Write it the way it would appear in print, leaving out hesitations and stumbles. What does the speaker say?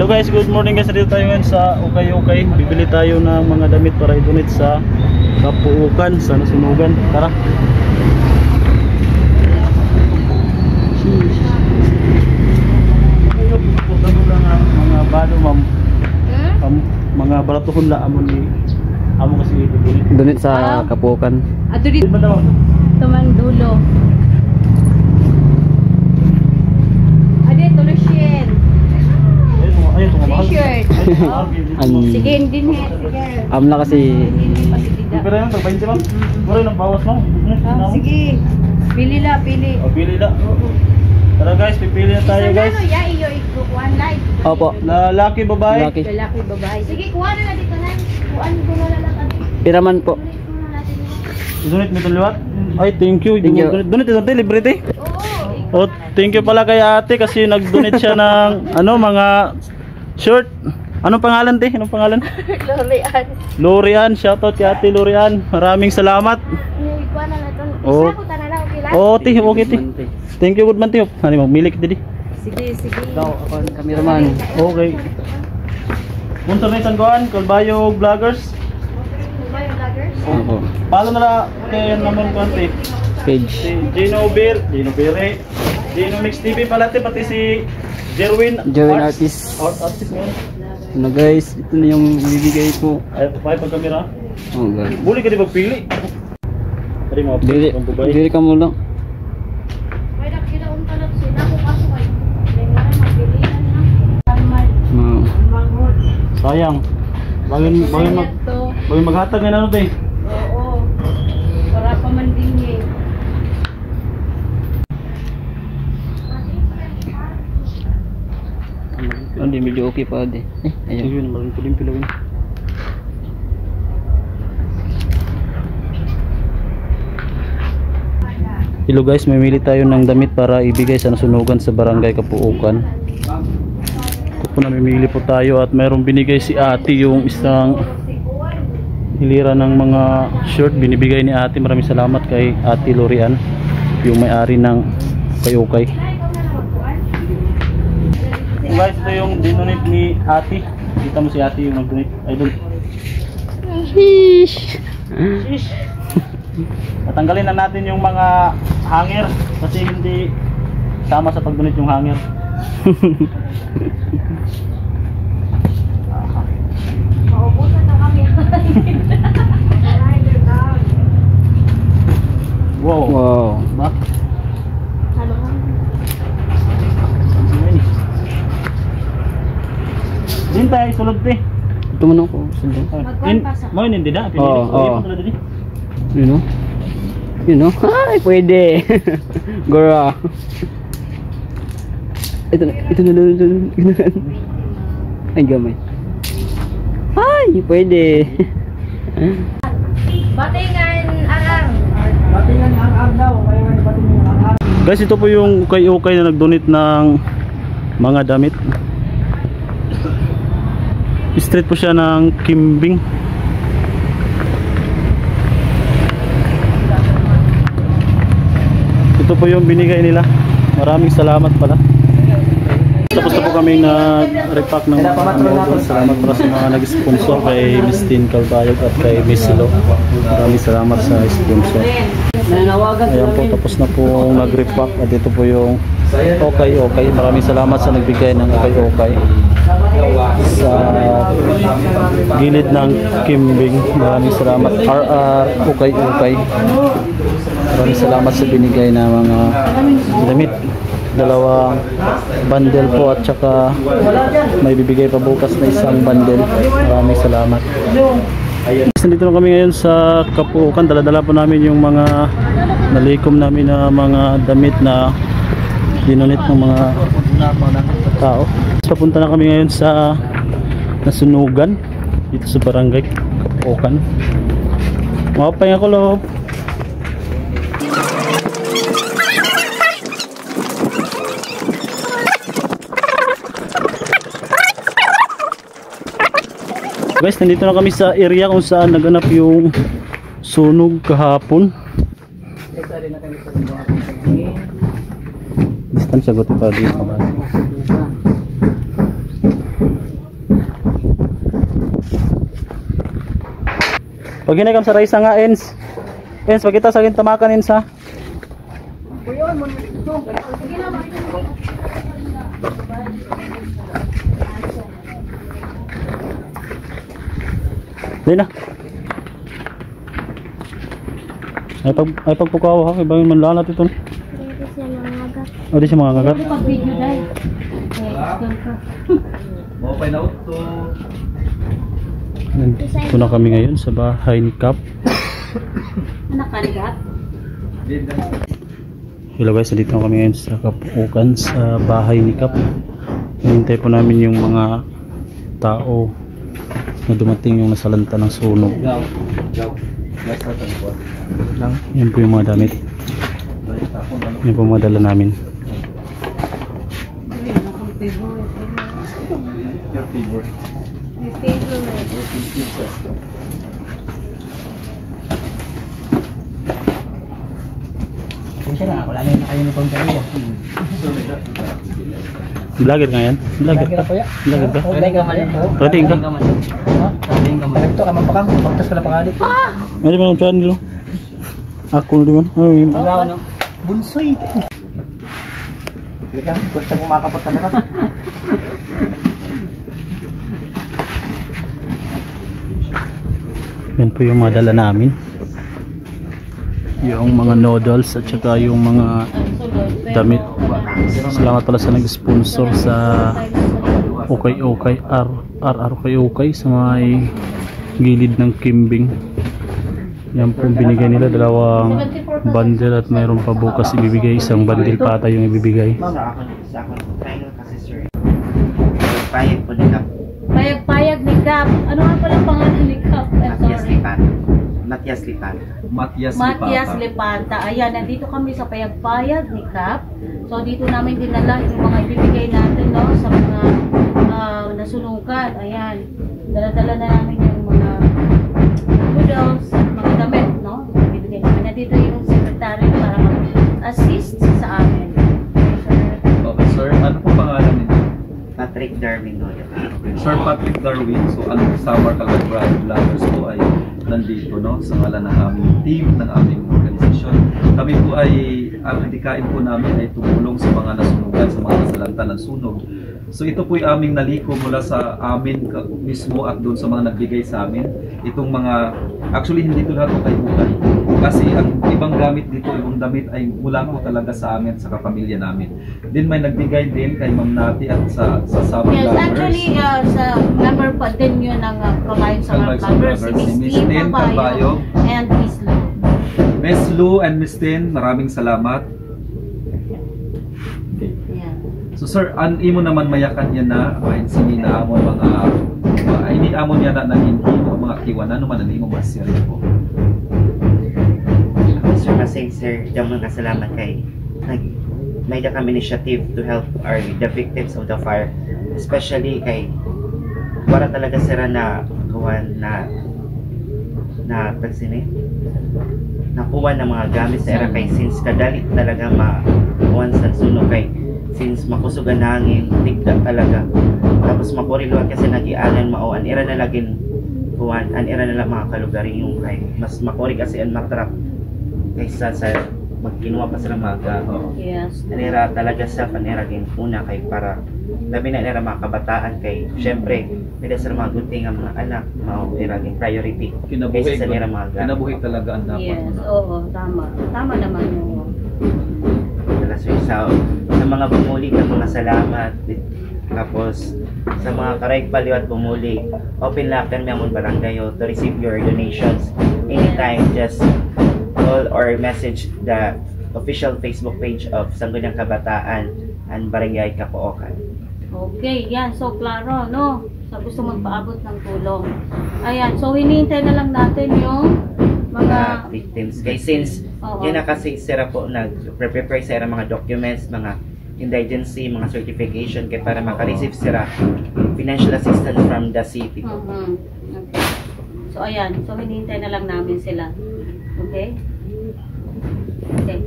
Hello guys, good morning guys. Dito tayo ngayon sa Okay. Bibili tayo ng mga damit para i-donate sa Kapuukan, sa Nasunugan. Tara. Mga balo ma'am. Mga balatuhon la amon ni amo kasi donate sa Kapuukan. Ato dito tumang dulo. Ade tulusyen. Ayun to mahal. T-shirt. Sige din he. Sige. Amla kasi Pero yung tag 20 ma'am. Wala nang bawas ma'am. Sige. Pili la, pili. O pili la. Tara guys, pipili na tayo guys. Ano ya iyo ikukuan live. opo, Lalaki, babae. lalaki. Lalaki babae. Sige, kuha na dito na. Kuan ko na lang natin. Piraman po. Donate mo itong liwat? Ay, thank you. Thank you. Donate ito, libre ito. Oo. Oh, thank you pala kay ate kasi nag-donate siya ng mga shirt. Anong pangalan te? Anong pangalan? Lorian. Lorian, shoutout kay ate Lorian. Maraming salamat. Kuha na natin. Oh. Isa ko na lang okay lang. Oh, te, okay te. Thank you, good man te. Ano mo, milik te di. Sige, sige. Ikaw, ako ang cameraman. Okay. Punta na isang goan, Kalbayog Vloggers. Ba yung vloggers? Opo. Follow na lang kay naman ko te. Page. Si Gino Beer, Gino Bere, Gino Mix TV pala te, pati si Jerwin Artist. Artist mo. Ano guys, ito na yung bibigay ko. Ay, pag kamera. Oh god. Buli ka di magpili. Tadi mo Dili, ang babae. dili ka mo lang. May nakita kong talap sila ko kaso kay. Kailangan magpilian na. Tama. Manghod. Sayang. Bagay maghatag na ano te. Oo. Para pa man din eh. Hindi, medyo okay pa di. Ayun. Ayun, maling pulim-pilawin. Hello guys, mamili tayo ng damit para ibigay sa nasunugan sa barangay Kapuukan. Ito po namimili po tayo at mayroong binigay si ate yung isang hilira ng mga shirt binibigay ni ate. Maraming salamat kay ate Lorian, yung may-ari ng Okay. Guys, ito yung dinonate ni ate. Kita mo si ate yung nag-donate. Ay doon. Sheesh. Tatanggalin na natin yung mga hanger kasi hindi sama sa pag-donate yung hanger. Maubusan na kami. Wow. Wow. Ba? Ano nga? Din tayo sulod te. Ito man ako. Sundo. Magkuhan pa sa- Mo hindi na. Oo. You know? Ay, pwede. Gora. Ito na. Ay, gamay. Ay, pwede. Batingan arang. Guys, ito po yung Okay na nag-donate ng mga damit. Street po siya ng Kimbing. Ito po yung binigay nila. Maraming salamat pala. Tapos na po kami nag-repack ng mga models. Salamat para sa mga nag-sponsor kay Miss Tin Calbayog at kay Miss Silo. Maraming salamat sa sponsor. Ayan po, tapos na po nag-repack. At ito po yung Okay. Maraming salamat sa nagbigay ng Okay. Sa gilid ng Kimbing. Maraming salamat. Okay. Maraming salamat sa binigay na mga damit. Dalawang bundle po at saka may bibigay pa bukas na isang bundle. Maraming salamat. Nandito na kami ngayon sa Kapuukan. Dala-dala po namin yung mga nalikom namin na mga damit na dinonate ng mga tao. Papunta na kami ngayon sa Nasunugan dito sa barangay Kapuukan. Mapay ako loob. Guys, nandito na kami sa area kung saan naganap yung sunog kahapon. Distansya ko pa dito. Pag ginagam sa raisa nga, Ens. Ens, pag kita sa akin tamakan, Ens, ha? Di na. Ay pagpukaw ha, iba yung manlalat ito. O di siya mga kagat. Pag-video dahil. Okay na ito. Ito na kami ngayon sa bahay ni Cap. Anak kaligat. Hello guys, dito na kami ngayon sa Kapukan sa bahay ni Cap. Hinintay po namin yung mga tao na dumating yung nasalanta ng sunog. Yan po yung mga damit. Yan po yung mga dala namin. Wala na kayo ng panggawa. Vlogger nga yan? Vlogger ka? Vlogger ka? Dahil ka mali. Rating ka? Ito ka mapakang. Pagtas ka na pangalit. Ano ba ng channel? Ako na naman. Ay, Ano? Bunsoy. Ika, gusto mo makapot ka na. yan po yung mga dala namin. Yung mga noodles at saka yung mga damit. Salamat pala sa nag-sponsor sa Okay Okay sa may gilid ng Kimbing. Yan po binigay nila, dalawang bundle at mayroon pa bukas ibibigay, isang bundle pa ata yung ibibigay. Sa ako kasi sir. Payag po na Payag-payag ni Cap. Ano nga pala pangalan ni Cap? Matias Lipan. Matias Lipan. Matias Lepanta. Ayan, nandito kami sa payag-payag ni Cap. So dito namin dinala yung mga ibibigay natin, no, sa mga nasunugan. Ayan. Dala-dala na namin yung mga noodles, mga damit, no? Ibibigay namin. Nandito yung secretary para mag-assist sa amin. Okay, sir, ano po pangalan ninyo? Patrick Darwin Noyo. Sir Patrick Darwin, so ang Samar Calagbrad Vloggers po ay nandito, no, sa ngalan ng aming team, ng aming organisasyon. Kami po ay, ang handikain po namin ay tumulong sa mga nasunugan, sa mga nasalanta ng sunog. So ito po yung aming naliko mula sa amin mismo at doon sa mga nagbigay sa amin. Itong mga, actually hindi ito lahat ukay-ukay. Kasi ang ibang gamit dito, ibang damit ay mula po talaga sa amin, sa kapamilya namin. Then may nagbigay din kay Ma'am Nati at sa Samar Yes, Vloggers. actually, sa member pa din yun ng Prolife sa mga vloggers, si Miss Tin Cabayo and Miss Lou. Miss Lou and Miss Tin, maraming salamat. Yeah. So sir, imo naman mayakan niya na main sini na amo mga ini amo niya na hindi mo mga kiwanan naman ani mo masir po. Sir Masing, sir, damo nga salamat kay may da kami initiative to help the victims of the fire, especially kay para talaga sira na kuwan na pagsini nakuha ng mga gamit sa era kay since kadali talaga makuwan sa sunog kay since makusugan hangin tigda talaga tapos makurilwa kasi nagianan mao an era na lagin kuwan an era na lang mga kalugari yung kay mas makuri kasi an matrap kaysa sa magkinuha pa sila mga Yes. anera talaga sa panera din una kay para labi na nila mga kabataan kay syempre pwede sa mga gunting ang mga anak mao iraging priority kaysa sa nila mga gamit. Kinabuhi talaga ang dapat. Yes, oo, tama. Tama naman yun. sa mga bumuli ng mga salamat tapos sa mga karayag paliw at bumuli open lang kami ang barangay to receive your donations anytime. Just call or message the official Facebook page of Sangguniang Kabataan and Barangay Kapuokan. Okay, yan. So, klaro, no? Sa gusto magpaabot ng tulong. Ayan. So, hinihintay na lang natin yung mga victims. Kaya since Oo. yun na kasi sira po nag-prepare sira mga documents, mga indigency, mga certification kaya para makareceive sira financial assistance from the city. Okay. So, ayan. So, hinihintay na lang namin sila. Okay? Okay.